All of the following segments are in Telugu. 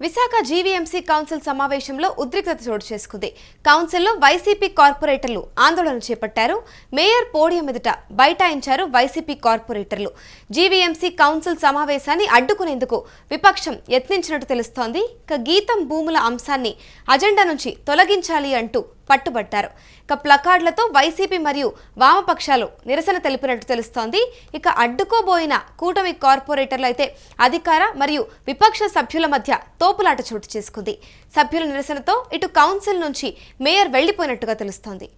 విశాఖ జీవీఎంసీ కౌన్సిల్ సమావేశంలో ఉద్రిక్తత చోటు చేసుకుంది. కౌన్సిల్లో వైసీపీ కార్పొరేటర్లు ఆందోళన చేపట్టారు. మేయర్ పోడియం ఎదుట బైఠాయించారు వైసీపీ కార్పొరేటర్లు. జీవీఎంసీ కౌన్సిల్ సమావేశాన్ని అడ్డుకునేందుకు విపక్షం యత్నించినట్టు తెలుస్తోంది. గీతం భూముల అంశాన్ని అజెండా నుంచి తొలగించాలి అంటూ పట్టుబట్టారు. ప్లకార్డులతో వైసీపీ మరియు వామపక్షాలు నిరసన తెలిపినట్టు తెలుస్తోంది. అడ్డుకోబోయిన కూటమి కార్పొరేటర్లు అయితే అధికార మరియు విపక్ష సభ్యుల మధ్య తోపులాట చోటు చేసుకుంది. సభ్యుల నిరసనతో ఇటు కౌన్సిల్ నుంచి మేయర్ వెళ్లిపోయినట్టుగా తెలుస్తోంది.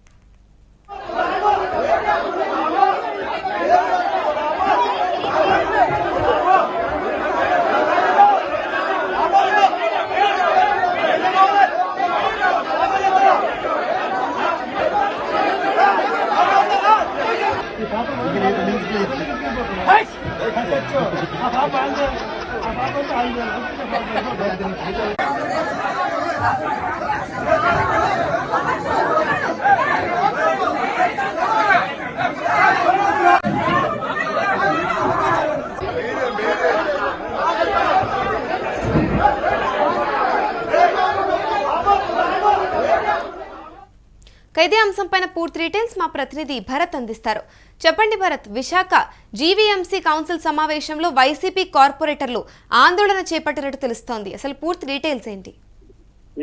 ఇదే అంశంపైన పూర్తి డీటెయిల్స్ మా ప్రతినిధి భరత్ అందిస్తారు. చెప్పండి భరత్, విశాఖ జీవీఎంసీ కౌన్సిల్ సమావేశంలో వైసీపీ కార్పొరేటర్లు ఆందోళన చేపట్టినట్టు తెలుస్తోంది. అసలు పూర్తి డీటెయిల్స్ ఏంటి?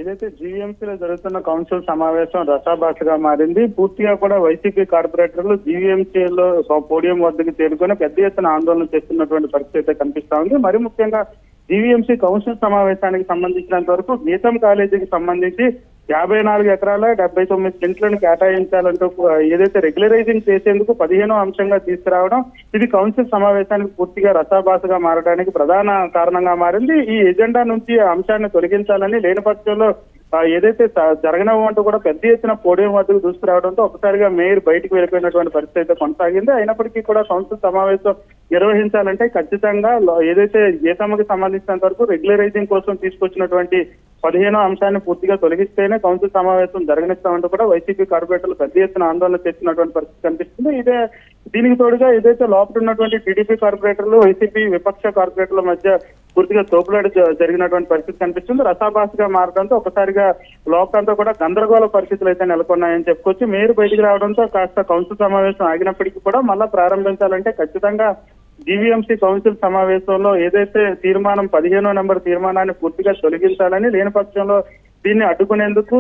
ఏదైతే జీవీఎంసీలో జరుగుతున్న కౌన్సిల్ సమావేశం రసాభాసగా మారింది. పూర్తిగా కూడా వైసీపీ కార్పొరేటర్లు జీవీఎంసీలో పోడియం వద్దకు చేరుకొని పెద్ద ఎత్తున ఆందోళన చేస్తున్నటువంటి పరిస్థితి అయితే కనిపిస్తా ఉంది. మరి ముఖ్యంగా జీవీఎంసీ కౌన్సిల్ సమావేశానికి సంబంధించినంత వరకు గీతం కాలేజీకి సంబంధించి 54 ఎకరాల 79 సెంట్లను కేటాయించాలంటూ ఏదైతే రెగ్యులరైజింగ్ చేసేందుకు 15వ అంశంగా తీసుకురావడం, ఇది కౌన్సిల్ సమావేశానికి పూర్తిగా రసాభాసగా మారడానికి ప్రధాన కారణంగా మారింది. ఈ ఎజెండా నుంచి ఆ అంశాన్ని తొలగించాలని లేని పక్షంలో ఏదైతే జరగనవ్వంటూ కూడా పెద్ద ఎత్తున పోడియం వద్దకు దూసుకురావడంతో ఒకసారిగా మేయర్ బయటకు వెళ్ళిపోయినటువంటి పరిస్థితి అయితే కొనసాగింది. అయినప్పటికీ కూడా కౌన్సిల్ సమావేశం నిర్వహించాలంటే ఖచ్చితంగా ఏదైతే గీతమ్మకి సంబంధించినంత వరకు రెగ్యులరైజింగ్ కోసం తీసుకొచ్చినటువంటి 15వ అంశాన్ని పూర్తిగా తొలగిస్తేనే కౌన్సిల్ సమావేశం జరగనిస్తామంటూ కూడా వైసీపీ కార్పొరేటర్లు పెద్ద ఎత్తున ఆందోళన చేస్తున్నటువంటి పరిస్థితి కనిపిస్తుంది. దీనికి తోడుగా ఏదైతే లోపల ఉన్నటువంటి టీడీపీ కార్పొరేటర్లు వైసీపీ విపక్ష కార్పొరేటర్ల మధ్య పూర్తిగా తోపులాట జరిగినటువంటి పరిస్థితి కనిపిస్తుంది. రసాభాసగా మారడంతో ఒకసారిగా లోకంతో కూడా గందరగోళ పరిస్థితులు అయితే నెలకొన్నాయని చెప్పుకోవచ్చు. మేయర్ బయటికి రావడంతో కాస్త కౌన్సిల్ సమావేశం ఆగినప్పటికీ కూడా మళ్ళా ప్రారంభించాలంటే ఖచ్చితంగా జీవీఎంసీ కౌన్సిల్ సమావేశంలో ఏదైతే తీర్మానం 15వ నెంబర్ తీర్మానాన్ని పూర్తిగా తొలగించాలని, లేని పక్షంలో దీన్ని అడ్డుకునేందుకు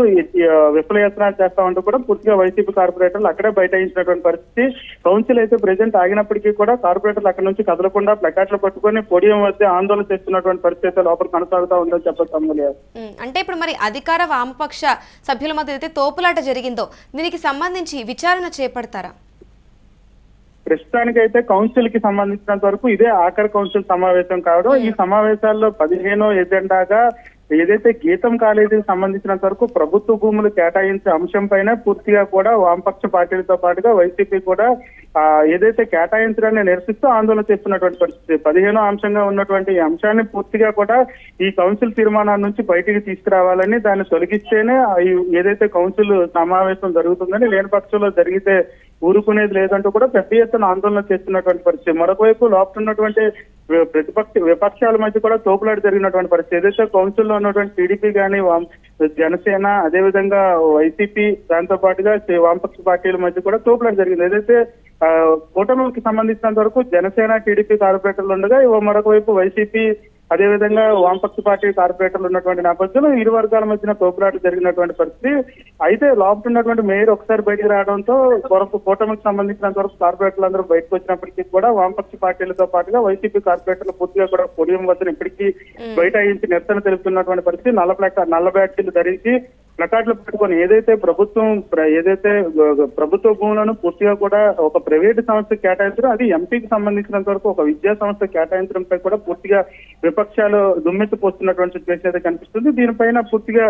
విఫలయత్నాలు చేస్తామంటూ కూడా పూర్తిగా వైసీపీ కార్పొరేటర్లు అక్కడే బైఠాయించినటువంటి పరిస్థితి. కౌన్సిల్ అయితే ప్రెజెంట్ ఆగినప్పటికీ కూడా కార్పొరేటర్లు అక్కడి నుంచి కదలకుండా ప్లకార్డులు పట్టుకొని పోడియం వద్ద ఆందోళన చేస్తున్నటువంటి పరిస్థితి లోపల కొనసాగుతూ ఉందని చెప్పచ్చు. అంటే ఇప్పుడు మరి అధికార వామపక్ష సభ్యుల మధ్య అయితే తోపులాట జరిగిందో దీనికి సంబంధించి విచారణ చేపడతారా? ప్రస్తుతానికైతే కౌన్సిల్ కి సంబంధించినంత వరకు ఇదే ఆఖరి కౌన్సిల్ సమావేశం కావడం, ఈ సమావేశాల్లో 15వ ఎజెండాగా ఏదైతే గీతం కాలేజీకి సంబంధించినంత వరకు ప్రభుత్వ భూములు కేటాయించే అంశం పైన పూర్తిగా కూడా వామపక్ష పార్టీలతో పాటుగా వైసీపీ కూడా ఏదైతే కేటాయించడాన్ని నిరసిస్తూ ఆందోళన చేస్తున్నటువంటి పరిస్థితి. 15వ అంశంగా ఉన్నటువంటి ఈ అంశాన్ని పూర్తిగా కూడా ఈ కౌన్సిల్ తీర్మానాల నుంచి బయటికి తీసుకురావాలని, దాన్ని తొలగిస్తేనే ఏదైతే కౌన్సిల్ సమావేశం జరుగుతుందని, లేని పక్షంలో జరిగితే ఊరుకునేది లేదంటూ కూడా పెద్ద ఎత్తున ఆందోళన చేస్తున్నటువంటి పరిస్థితి. మరొకవైపు లోపల ఉన్నటువంటి విపక్షాల మధ్య కూడా తోపులాట జరిగినటువంటి పరిస్థితి. ఏదైతే కౌన్సిల్లో ఉన్నటువంటి టీడీపీ కానీ జనసేన అదేవిధంగా వైసీపీ దాంతో పాటుగా వామపక్ష పార్టీల మధ్య కూడా తోపులాట జరిగింది. ఏదైతే కూటమికి సంబంధించినంత వరకు జనసేన టీడీపీ కార్పొరేటర్లు ఉండగా మరొక వైపు వైసీపీ అదేవిధంగా వామపక్ష పార్టీ కార్పొరేటర్లు ఉన్నటువంటి నేపథ్యంలో ఇరు వర్గాల మధ్యన తోపులాట జరిగినటువంటి పరిస్థితి. అయితే లోపల ఉన్నటువంటి మేయర్ ఒకసారి బయటకు రావడంతో కూటమికి సంబంధించినంత వరకు కార్పొరేటర్లు అందరూ బయటకు వచ్చినప్పటికీ కూడా వామపక్ష పార్టీలతో పాటుగా వైసీపీ కార్పొరేటర్లు పూర్తిగా కూడా పోడియం వద్ద ఇప్పటికీ బైఠాయించి నిరసన తెలుపుతున్నటువంటి పరిస్థితి. నల్ల బ్యాడ్జీలు ధరించి ప్లకార్డులు పెట్టుకొని ఏదైతే ప్రభుత్వ భూములను పూర్తిగా కూడా ఒక ప్రైవేటు సంస్థ కేటాయించడం, అది ఎంపీకి సంబంధించినంత వరకు ఒక విద్యా సంస్థ కేటాయించడంపై కూడా పూర్తిగా విపక్షాలు దుమ్మెత్తిపోస్తున్నటువంటి సిచ్యువేషన్ అయితే కనిపిస్తుంది. దీనిపైన పూర్తిగా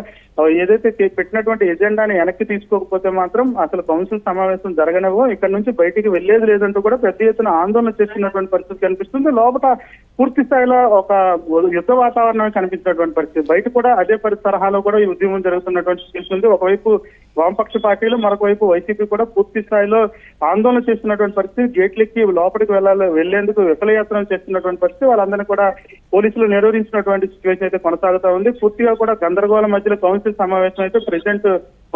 ఏదైతే పెట్టినటువంటి ఎజెండాని వెనక్కి తీసుకోకపోతే మాత్రం అసలు కౌన్సిల్ సమావేశం జరగనివో, ఇక్కడ నుంచి బయటికి వెళ్లేది లేదంటూ కూడా పెద్ద ఎత్తున ఆందోళన చేస్తున్నటువంటి పరిస్థితి కనిపిస్తుంది. లోపల పూర్తి స్థాయిలో ఒక యుద్ధ వాతావరణం కనిపించినటువంటి పరిస్థితి. బయట కూడా అదే తరహాలో కూడా ఈ ఉద్యమం జరుగుతున్నటువంటి చేస్తున్నటువంటి సిచ్యువేషన్ ఉంది. ఒకవైపు వామపక్ష పార్టీలు, మరొక వైపు వైసీపీ కూడా పూర్తి స్థాయిలో ఆందోళన చేస్తున్నటువంటి పరిస్థితి. గేట్లెక్కి లోపలికి వెళ్లేందుకు విఫలయాత్ర చేస్తున్నటువంటి పరిస్థితి. వాళ్ళందరినీ కూడా పోలీసులు నిరోధించినటువంటి సిచ్యువేషన్ అయితే కొనసాగుతా ఉంది. పూర్తిగా కూడా గందరగోళం మధ్యలో కౌన్సిల్ సమావేశం అయితే ప్రెసిడెంట్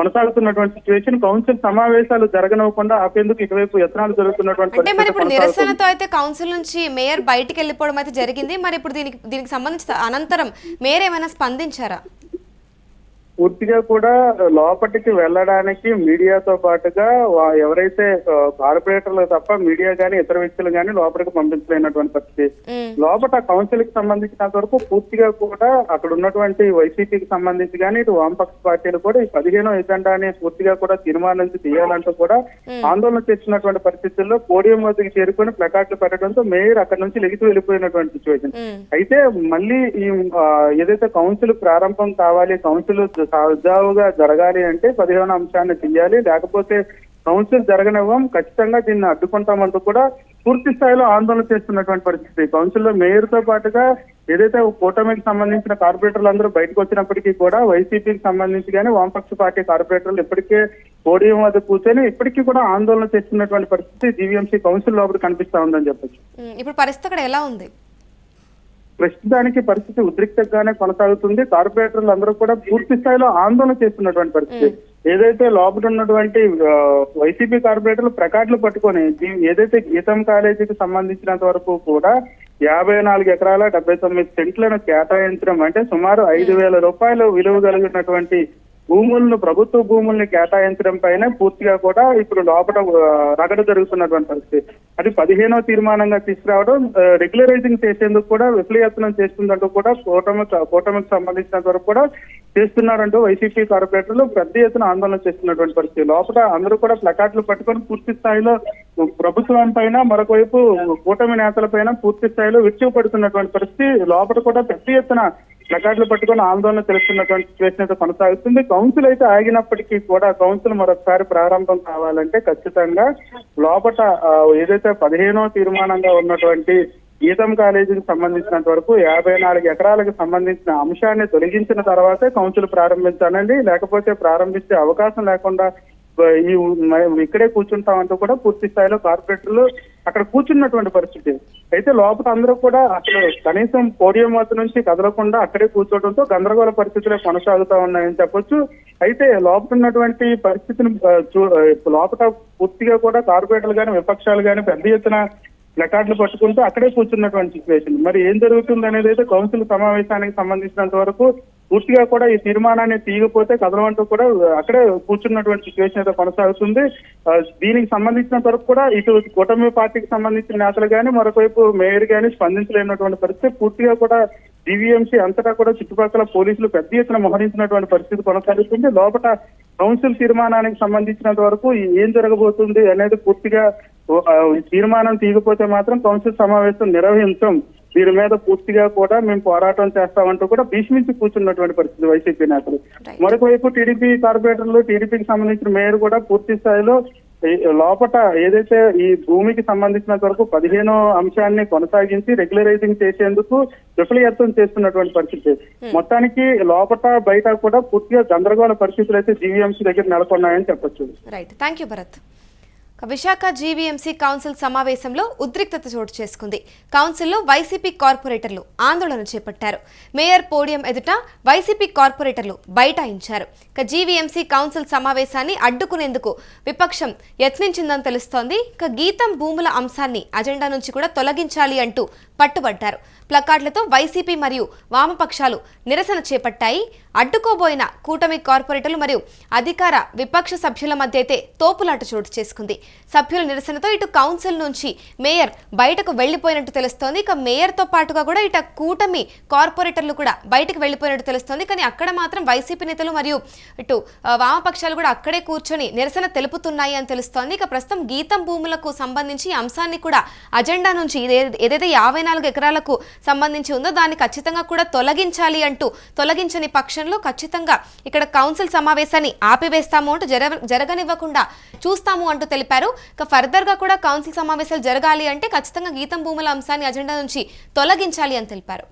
కొనసాగుతున్నటువంటి సిచ్యువేషన్. కౌన్సిల్ సమావేశాలు జరగనివ్వకుండా ఆపేందుకు ఇటువైపు యత్నాలు జరుగుతున్నటువంటి అంటే మరి ఇప్పుడు పరిస్థితి కొనసాగుతుంది. నిరసనతో అయితే కౌన్సిల్ నుంచి మేయర్ బయటికి వెళ్ళిపోవడం అయితే జరిగింది. మరి ఇప్పుడు దీనికి సంబంధించి అనంతరం మేయర్ ఏమైనా స్పందించారా? పూర్తిగా కూడా లోపలికి వెళ్ళడానికి మీడియాతో పాటుగా ఎవరైతే కార్పొరేటర్లు తప్ప మీడియా గానీ ఇతర వ్యక్తులు గానీ లోపలికి పంపించలేనటువంటి పరిస్థితి. లోపల కౌన్సిల్ కి సంబంధించినంత వరకు పూర్తిగా కూడా అక్కడ ఉన్నటువంటి వైసీపీకి సంబంధించి కానీ ఇటు వామపక్ష పార్టీలు కూడా ఈ 15వ ఎజెండాని పూర్తిగా కూడా తీర్మానించి తీయాలంటూ కూడా ఆందోళన చేస్తున్నటువంటి పరిస్థితుల్లో పోడియం వద్దకు చేరుకొని ప్లకార్డులు పెట్టడంతో మేయర్ అక్కడ నుంచి లెగిసి వెళ్ళిపోయినటువంటి సిచ్యువేషన్. అయితే మళ్ళీ ఈ ఏదైతే కౌన్సిల్ ప్రారంభం కావాలి, కౌన్సిల్ సజావుగా జరగాలి అంటే 15వ అంశాన్ని తీయాలి, లేకపోతే కౌన్సిల్ జరగనివ్వం, ఖచ్చితంగా దీన్ని అడ్డుకుంటామంటూ కూడా పూర్తి స్థాయిలో ఆందోళన చేస్తున్నటువంటి పరిస్థితి. కౌన్సిల్లో మేయర్ తో పాటుగా ఏదైతే కూటమికి సంబంధించిన కార్పొరేటర్లు అందరూ బయటకు వచ్చినప్పటికీ కూడా వైసీపీకి సంబంధించి కానీ వామపక్ష పార్టీ కార్పొరేటర్లు ఇప్పటికే పోడియం వద్ద కూర్చొని ఇప్పటికీ కూడా ఆందోళన చేస్తున్నటువంటి పరిస్థితి జీవీఎంసీ కౌన్సిల్ లోపల కనిపిస్తా ఉందని చెప్పొచ్చు. ఇప్పుడు పరిస్థితి అక్కడ ఎలా ఉంది? ప్రస్తుతానికి పరిస్థితి ఉద్రిక్తంగానే కొనసాగుతుంది. కార్పొరేటర్లు అందరూ కూడా పూర్తి స్థాయిలో ఆందోళన చేస్తున్నటువంటి పరిస్థితి. ఏదైతే లోపల ఉన్నటువంటి వైసీపీ కార్పొరేటర్లు ప్లకార్డులు పట్టుకొని ఏదైతే గీతం కాలేజీకి సంబంధించినంత వరకు కూడా 54 ఎకరాల 79 సెంట్లను కేటాయించడం అంటే సుమారు 5,000 రూపాయలు విలువ కలిగినటువంటి భూములను, ప్రభుత్వ భూముల్ని కేటాయించడం పైన పూర్తిగా కూడా ఇప్పుడు లోపల రగడ జరుగుతున్నటువంటి పరిస్థితి. అది 15వ తీర్మానంగా తీసుకురావడం, రెగ్యులరైజింగ్ చేసేందుకు కూడా విఫలయత్నం చేస్తుందంటూ కూడా కూటమికి సంబంధించినంత వరకు కూడా చేస్తున్నారంటూ వైసీపీ కార్పొరేటర్లు పెద్ద ఎత్తున ఆందోళన చేస్తున్నటువంటి పరిస్థితి. లోపల అందరూ కూడా ప్లకార్డులు పట్టుకొని పూర్తి స్థాయిలో ప్రభుత్వం పైన, మరొక వైపు కూటమి నేతల పైన పూర్తి స్థాయిలో విరుచుకుపడుతున్నటువంటి పరిస్థితి. లోపల కూడా పెద్ద ఎత్తున ప్లకార్డులు పట్టుకొని ఆందోళన తెలుస్తున్నటువంటి సిచ్యువేషన్ అయితే కొనసాగుతుంది. కౌన్సిల్ అయితే ఆగినప్పటికీ కూడా కౌన్సిల్ మరొకసారి ప్రారంభం కావాలంటే ఖచ్చితంగా లోపల ఏదైతే 15వ తీర్మానంగా ఉన్నటువంటి గీతం కాలేజీకి సంబంధించినంత వరకు 54 ఎకరాలకు సంబంధించిన అంశాన్ని తొలగించిన తర్వాతే కౌన్సిల్ ప్రారంభించాలండి. లేకపోతే ప్రారంభించే అవకాశం లేకుండా ఇక్కడే కూర్చుంటామంటూ కూడా పూర్తి స్థాయిలో కార్పొరేటర్లు అక్కడ కూర్చున్నటువంటి పరిస్థితి. అయితే లోపల అందరూ కూడా అసలు కనీసం పోడియం వద్ద నుంచి కదలకుండా అక్కడే కూర్చోవడంతో గందరగోళ పరిస్థితులే కొనసాగుతా ఉన్నాయని చెప్పొచ్చు. అయితే లోపల ఉన్నటువంటి పరిస్థితిని లోపల పూర్తిగా కూడా కార్పొరేటర్లు కానీ విపక్షాలు కానీ పెద్ద ఎత్తున ప్లకార్డులు పట్టుకుంటూ అక్కడే కూర్చున్నటువంటి సిచ్యువేషన్. మరి ఏం జరుగుతుంది అనేది అయితే కౌన్సిల్ సమావేశానికి సంబంధించినంత వరకు పూర్తిగా కూడా ఈ తీర్మానాన్ని తీయకపోతే కదలమంటూ కూడా అక్కడే కూర్చున్నటువంటి సిచ్యువేషన్ అయితే కొనసాగుతుంది. దీనికి సంబంధించినంత వరకు కూడా ఇటు కూటమి పార్టీకి సంబంధించిన నేతలు కానీ, మరొకవైపు మేయర్ కానీ స్పందించలేనటువంటి పరిస్థితి. పూర్తిగా కూడా జీవీఎంసీ అంతటా కూడా చుట్టుపక్కల పోలీసులు పెద్ద ఎత్తున మోహరించినటువంటి పరిస్థితి కొనసాగుతుంది. లోపల కౌన్సిల్ తీర్మానానికి సంబంధించినంత వరకు ఏం జరగబోతుంది అనేది పూర్తిగా తీర్మానం తీయకపోతే మాత్రం కౌన్సిల్ సమావేశం నిర్వహించం, దీని మీద పూర్తిగా కూడా మేము పోరాటం చేస్తామంటూ కూడా భీష్మించి కూర్చున్నటువంటి పరిస్థితి వైసీపీ నేతలు. మరొక వైపు టీడీపీ కార్పొరేటర్లు, టీడీపీకి సంబంధించిన మేయర్ కూడా పూర్తి స్థాయిలో లోపల ఏదైతే ఈ భూమికి సంబంధించినంత వరకు 15వ అంశాన్ని కొనసాగించి రెగ్యులరైజింగ్ చేసేందుకు విఫలయత్నం చేస్తున్నటువంటి పరిస్థితి. మొత్తానికి లోపల బయట కూడా పూర్తిగా గందరగోళ పరిస్థితులు అయితే జీవీఎంసీ దగ్గర నెలకొన్నాయని చెప్పొచ్చు. Right, thank you Bharat. Visakha GVMC council సమావేశంలో ఉద్రిక్తత చోటు చేసుకుంది. కౌన్సిల్లో వైసీపీ కార్పొరేటర్లు ఆందోళన చేపట్టారు. మేయర్ పోడియం ఎదుట వైసీపీ కార్పొరేటర్లు బైఠాయించారు. జీవీఎంసీ కౌన్సిల్ సమావేశాన్ని అడ్డుకునేందుకు విపక్షం యత్నించిందని తెలుస్తోంది. గీతం భూముల అంశాన్ని అజెండా నుంచి కూడా తొలగించాలి అంటూ పట్టుబట్టారు. ప్లకార్డులతో వైసీపీ మరియు వామపక్షాలు నిరసన చేపట్టాయి. అడ్డుకోబోయిన కూటమి కార్పొరేటర్లు మరియు అధికార విపక్ష సభ్యుల మధ్య అయితే తోపులాట చోటు చేసుకుంది. సభ్యుల నిరసనతో ఇటు కౌన్సిల్ నుంచి మేయర్ బయటకు వెళ్లిపోయినట్టు తెలుస్తోంది. మేయర్తో పాటుగా కూడా ఇటు కూటమి కార్పొరేటర్లు కూడా బయటకు వెళ్లిపోయినట్టు తెలుస్తోంది. కానీ అక్కడ మాత్రం వైసీపీ నేతలు మరియు ఇటు వామపక్షాలు కూడా అక్కడే కూర్చొని నిరసన తెలుపుతున్నాయి అని తెలుస్తోంది. ప్రస్తుతం గీతం భూములకు సంబంధించి అంశాన్ని కూడా అజెండా నుంచి ఏదైతే 54 ఎకరాలకు సంబంధించి ఉందో దాన్ని ఖచ్చితంగా కూడా తొలగించాలి అంటూ, తొలగించని పక్షంలో ఖచ్చితంగా ఇక్కడ కౌన్సిల్ సమావేశాన్ని ఆపివేస్తాము అంటూ జరగనివ్వకుండా చూస్తాము అంటూ తెలిపారు. ఫర్దర్ గా కూడా కౌన్సిల్ సమావేశాలు జరగాలి అంటే ఖచ్చితంగా గీతం భూముల అంశాన్ని అజెండా నుంచి తొలగించాలి అని తెలిపారు.